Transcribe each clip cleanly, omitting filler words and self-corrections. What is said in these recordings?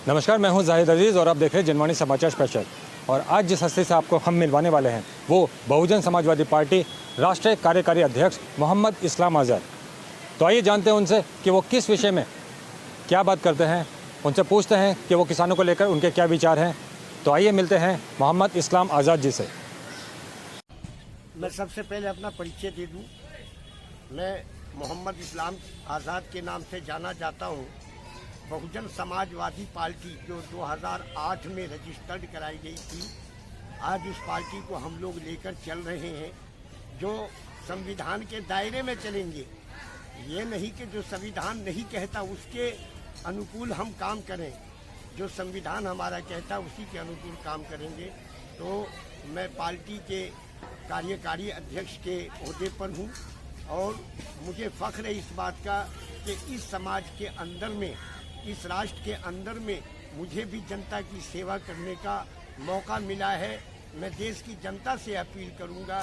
नमस्कार, मैं हूं जाहिद अजीज़ और आप देख रहे हैं जनवाणी समाचार स्पेशल। और आज जिस हस्ती से आपको हम मिलवाने वाले हैं वो बहुजन समाजवादी पार्टी राष्ट्रीय कार्यकारी अध्यक्ष मोहम्मद इस्लाम आज़ाद। तो आइए जानते हैं उनसे कि वो किस विषय में क्या बात करते हैं, उनसे पूछते हैं कि वो किसानों को लेकर उनके क्या विचार हैं। तो आइए मिलते हैं मोहम्मद इस्लाम आज़ाद जी से। मैं सबसे पहले अपना परिचय दे दूं। मैं मोहम्मद इस्लाम आज़ाद के नाम से जाना जाता हूं। बहुजन समाजवादी पार्टी जो 2008 में रजिस्टर्ड कराई गई थी, आज उस पार्टी को हम लोग लेकर चल रहे हैं जो संविधान के दायरे में चलेंगे। ये नहीं कि जो संविधान नहीं कहता उसके अनुकूल हम काम करें, जो संविधान हमारा कहता उसी के अनुकूल काम करेंगे। तो मैं पार्टी के कार्यकारी अध्यक्ष के ओहदे पर हूँ और मुझे फख्र है इस बात का कि इस समाज के अंदर में, इस राष्ट्र के अंदर में मुझे भी जनता की सेवा करने का मौका मिला है। मैं देश की जनता से अपील करूंगा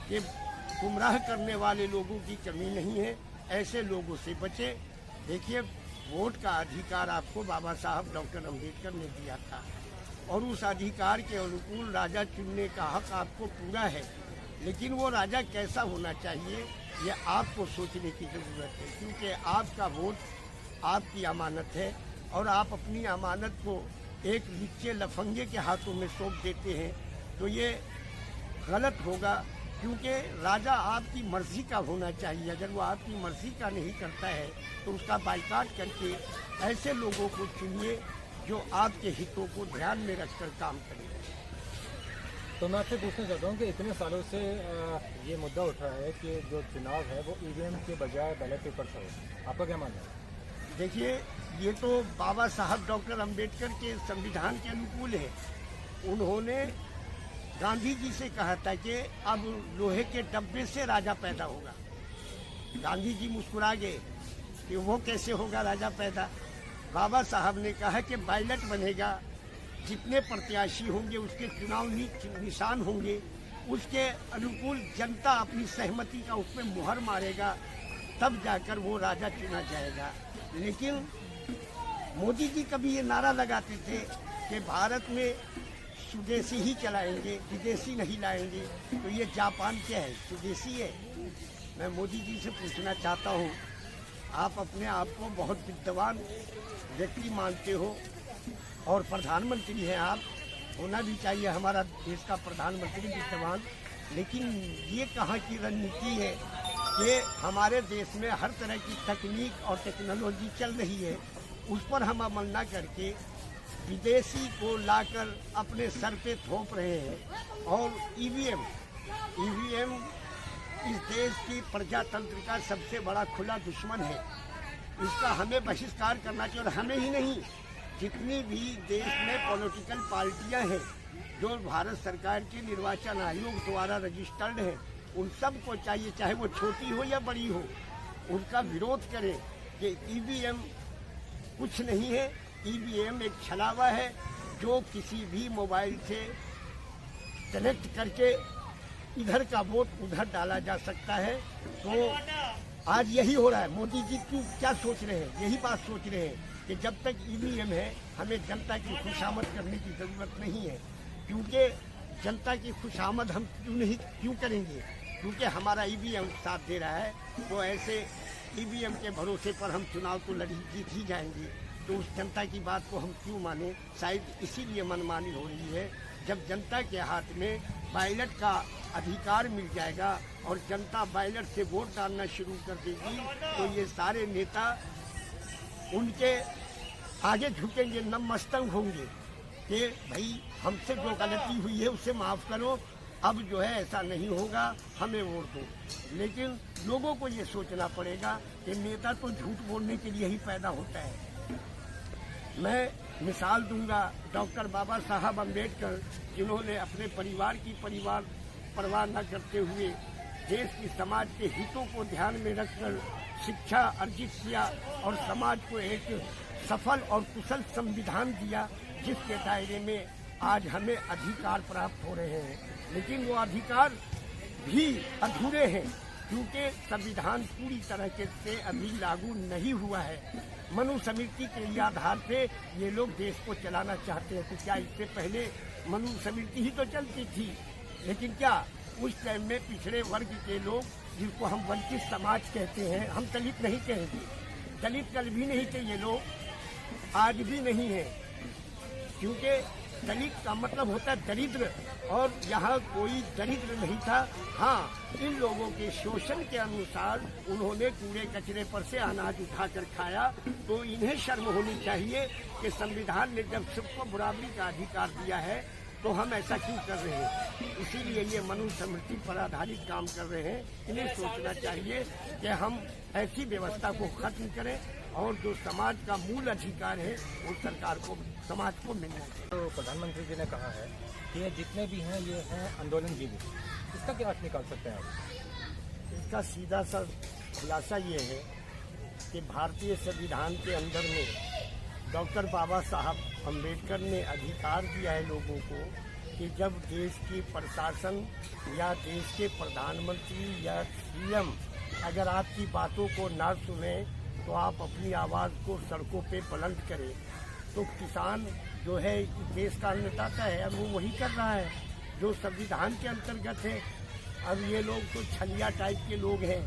कि गुमराह करने वाले लोगों की कमी नहीं है, ऐसे लोगों से बचे। देखिए, वोट का अधिकार आपको बाबा साहब डॉक्टर अम्बेडकर ने दिया था और उस अधिकार के अनुकूल राजा चुनने का हक आपको पूरा है, लेकिन वो राजा कैसा होना चाहिए ये आपको सोचने की ज़रूरत है, क्योंकि आपका वोट आपकी अमानत है और आप अपनी अमानत को एक नीचे लफंगे के हाथों में सौंप देते हैं तो ये गलत होगा, क्योंकि राजा आपकी मर्जी का होना चाहिए। अगर वो आपकी मर्जी का नहीं करता है तो उसका बाइकाट करके ऐसे लोगों को चुनिए जो आपके हितों को ध्यान में रखकर काम करें। तो मैं आपसे पूछना चाहता हूँ कि इतने सालों से ये मुद्दा उठ रहा है कि जो चुनाव है वो ईवीएम के बजाय बैलेट पेपर से हो, आपका क्या मानना है? देखिए, ये तो बाबा साहब डॉक्टर अंबेडकर के संविधान के अनुकूल है। उन्होंने गांधी जी से कहा था कि अब लोहे के डब्बे से राजा पैदा होगा। गांधी जी मुस्कुरा गए कि वो कैसे होगा राजा पैदा। बाबा साहब ने कहा कि बैलेट बनेगा, जितने प्रत्याशी होंगे उसके चुनाव निशान होंगे, उसके अनुकूल जनता अपनी सहमति का उसमें मुहर मारेगा, तब जाकर वो राजा चुना जाएगा। लेकिन मोदी जी कभी ये नारा लगाते थे कि भारत में स्वदेशी ही चलाएंगे, विदेशी नहीं लाएंगे। तो ये जापान क्या है, स्वदेशी है? मैं मोदी जी से पूछना चाहता हूँ, आप अपने आप को बहुत विद्वान व्यक्ति मानते हो और प्रधानमंत्री हैं, आप होना भी चाहिए हमारा देश का प्रधानमंत्री विद्वान, लेकिन ये कहाँ की रणनीति है कि हमारे देश में हर तरह की तकनीक और टेक्नोलॉजी चल रही है, उस पर हम अमल न करके विदेशी को लाकर अपने सर पे थोप रहे हैं। और ईवीएम इस देश की प्रजातंत्र का सबसे बड़ा खुला दुश्मन है। इसका हमें बहिष्कार करना चाहिए और हमें ही नहीं, जितनी भी देश में पॉलिटिकल पार्टियां हैं जो भारत सरकार के निर्वाचन आयोग द्वारा रजिस्टर्ड हैं, उन सब को चाहिए, चाहे वो छोटी हो या बड़ी हो, उनका विरोध करें कि ईवीएम कुछ नहीं है। ईवीएम एक छलावा है जो किसी भी मोबाइल से कनेक्ट करके इधर का वोट उधर डाला जा सकता है। तो आज यही हो रहा है। मोदी जी क्या सोच रहे हैं? यही बात सोच रहे हैं कि जब तक ईवीएम है हमें जनता की खुशामद करने की ज़रूरत नहीं है, क्योंकि जनता की खुशामद हम क्यों करेंगे? क्योंकि हमारा ईवीएम साथ दे रहा है। तो ऐसे ईवीएम के भरोसे पर हम चुनाव को जीत ही जाएंगे, तो उस जनता की बात को हम क्यों माने? शायद इसीलिए मनमानी हो रही है। जब जनता के हाथ में बैलेट का अधिकार मिल जाएगा और जनता बैलेट से वोट डालना शुरू कर देगी तो ये सारे नेता उनके आगे झुकेंगे, नतमस्तक होंगे कि भाई हमसे जो गलती हुई है उसे माफ़ करो, अब जो है ऐसा नहीं होगा, हमें वोट दो। लेकिन लोगों को ये सोचना पड़ेगा कि नेता तो झूठ बोलने के लिए ही पैदा होता है। मैं मिसाल दूंगा, डॉक्टर बाबा साहब अम्बेडकर, जिन्होंने अपने परिवार की परवाह न करते हुए देश की समाज के हितों को ध्यान में रखकर शिक्षा अर्जित किया और समाज को एक सफल और कुशल संविधान दिया, जिसके दायरे में आज हमें अधिकार प्राप्त हो रहे हैं। लेकिन वो अधिकार भी अधूरे हैं, क्योंकि संविधान पूरी तरह से अभी लागू नहीं हुआ है। मनुस्मृति के आधार पे ये लोग देश को चलाना चाहते हैं। तो क्या इससे पहले मनुस्मृति ही तो चलती थी, लेकिन क्या उस टाइम में पिछड़े वर्ग के लोग, जिनको हम वंचित समाज कहते हैं, हम दलित नहीं कहेंगे, दलित कल भी नहीं थे ये लोग, आज भी नहीं है, क्योंकि दलित का मतलब होता है दरिद्र, और यहाँ कोई दरिद्र नहीं था। हाँ, इन लोगों के शोषण के अनुसार उन्होंने कूड़े कचरे पर से अनाज उठाकर खाया, तो इन्हें शर्म होनी चाहिए कि संविधान ने जब सबको बराबरी का अधिकार दिया है तो हम ऐसा क्यों कर रहे हैं। इसीलिए ये मनुस्मृति पर आधारित काम कर रहे हैं। इन्हें सोचना चाहिए कि हम ऐसी व्यवस्था को खत्म करें और जो समाज का मूल अधिकार है वो सरकार को, समाज को मिलना चाहिए। तो प्रधानमंत्री जी ने कहा है कि ये जितने भी हैं ये हैं आंदोलनजीवी, इसका क्या अर्थ निकाल सकते हैं आप? इसका सीधा सा खुलासा ये है कि भारतीय संविधान के अंदर में डॉक्टर बाबा साहब अम्बेडकर ने अधिकार दिया है लोगों को कि जब देश की प्रशासन या देश के प्रधानमंत्री या सीएम अगर आपकी बातों को ना सुने तो आप अपनी आवाज़ को सड़कों पे बुलंद करें। तो किसान जो है देश का अन्नदाता है, अब वो वही कर रहा है जो संविधान के अंतर्गत है। अब ये लोग तो छलिया टाइप के लोग हैं,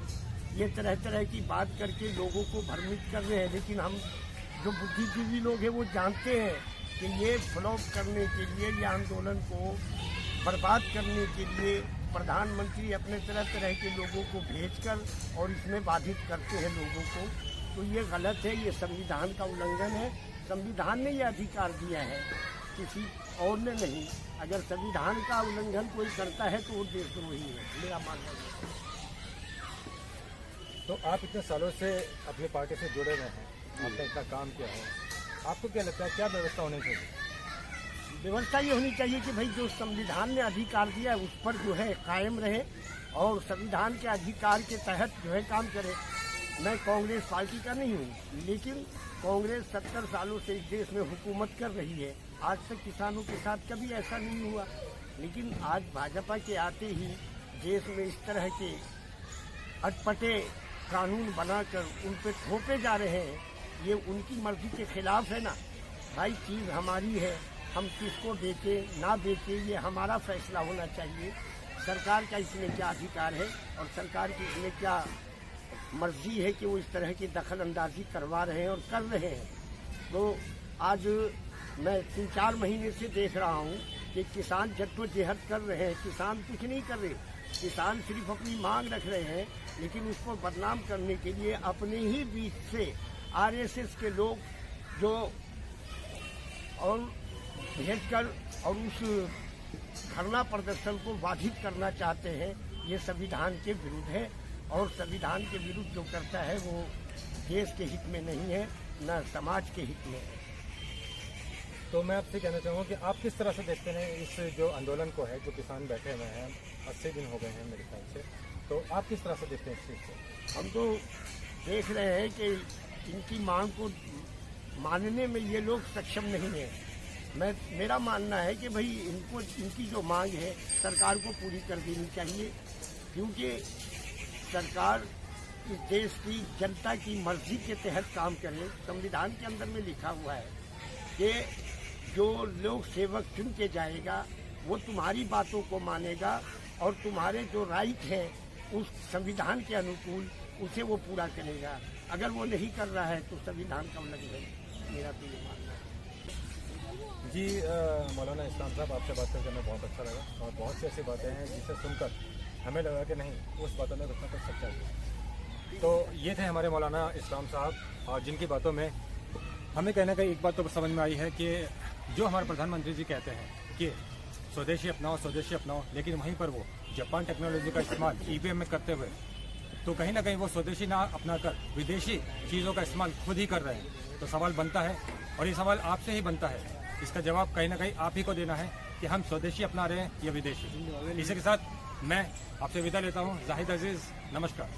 ये तरह तरह की बात करके लोगों को भ्रमित कर रहे हैं, लेकिन हम जो बुद्धिजीवी लोग हैं वो जानते हैं कि ये फ्लॉप करने के लिए, ये आंदोलन को बर्बाद करने के लिए प्रधानमंत्री अपने तरह तरह के लोगों को भेजकर और इसमें बाधित करते हैं लोगों को। तो ये गलत है, ये संविधान का उल्लंघन है। संविधान ने ये अधिकार दिया है, किसी और ने नहीं। अगर संविधान का उल्लंघन कोई करता है तो वो देशद्रोही है, मेरा मानना है। तो आप इतने सालों से अपनी पार्टी से जुड़े हुए हैं, आपने इतना काम किया है, आपको क्या लगता है क्या व्यवस्था होनी चाहिए? व्यवस्था ये होनी चाहिए कि भाई जो संविधान ने अधिकार दिया है उस पर जो है कायम रहे और संविधान के अधिकार के तहत जो है काम करे। मैं कांग्रेस पार्टी का नहीं हूँ, लेकिन कांग्रेस 70 सालों से इस देश में हुकूमत कर रही है। आज तक किसानों के साथ कभी ऐसा नहीं हुआ, लेकिन आज भाजपा के आते ही देश में इस तरह के अटपटे कानून बनाकर उन पर थोपे जा रहे हैं। ये उनकी मर्जी के खिलाफ है ना। भाई चीज़ हमारी है, हम किसको बेचें ना बेचें ये हमारा फैसला होना चाहिए। सरकार का इसमें क्या अधिकार है और सरकार की इसमें क्या मर्जी है कि वो इस तरह की दखल अंदाजी करवा रहे हैं और कर रहे हैं। तो आज मैं 3-4 महीने से देख रहा हूँ कि किसान जद्दोजहद कर रहे हैं। किसान कुछ नहीं कर रहे, किसान सिर्फ अपनी मांग रख रहे हैं, लेकिन उसको बदनाम करने के लिए अपने ही बीच से आरएसएस के लोग जो और भेजकर और उस धरना प्रदर्शन को बाधित करना चाहते हैं। ये संविधान के विरुद्ध है और संविधान के विरुद्ध जो करता है वो देश के हित में नहीं है, न समाज के हित में है। तो मैं आपसे कहना चाहूँगा कि आप किस तरह से देखते हैं इस जो आंदोलन को है, जो किसान बैठे हुए हैं, 80 दिन हो गए हैं मेरे ख्याल से, तो आप किस तरह से देखते हैं इस चीज़ को? हम तो देख रहे हैं कि इनकी मांग को मानने में ये लोग सक्षम नहीं है। मेरा मानना है कि भाई इनको इनकी जो मांग है सरकार को पूरी कर देनी चाहिए, क्योंकि सरकार इस देश की जनता की मर्जी के तहत काम करे। संविधान के अंदर में लिखा हुआ है कि जो लोक सेवक चुन के जाएगा वो तुम्हारी बातों को मानेगा और तुम्हारे जो राइट है उस संविधान के अनुकूल उसे वो पूरा करेगा। अगर वो नहीं कर रहा है तो संविधान का उल्लंघन, मेरा तो ये मानना है। जी मौलाना इस्लाम साहब, आपसे बात करके हमें बहुत अच्छा लगा और बहुत सी ऐसी बातें हैं जिसे सुनकर हमें लगा कि नहीं उस बातों में कुछ ना कुछ सच्चाई है। तो ये थे हमारे मौलाना इस्लाम साहब, और जिनकी बातों में हमें कहने का एक बात तो समझ में आई है कि जो हमारे प्रधानमंत्री जी कहते हैं कि स्वदेशी अपनाओ, लेकिन वहीं पर वो जापान टेक्नोलॉजी का इस्तेमाल ईवीएम में करते हुए तो कहीं ना कहीं वो स्वदेशी ना अपनाकर विदेशी चीज़ों का इस्तेमाल खुद ही कर रहे हैं। तो सवाल बनता है, और ये सवाल आपसे ही बनता है, इसका जवाब कहीं ना कहीं आप ही को देना है कि हम स्वदेशी अपना रहे हैं या विदेशी। इसी के साथ मैं आपसे विदा लेता हूँ। जाहिद अजीज़, नमस्कार।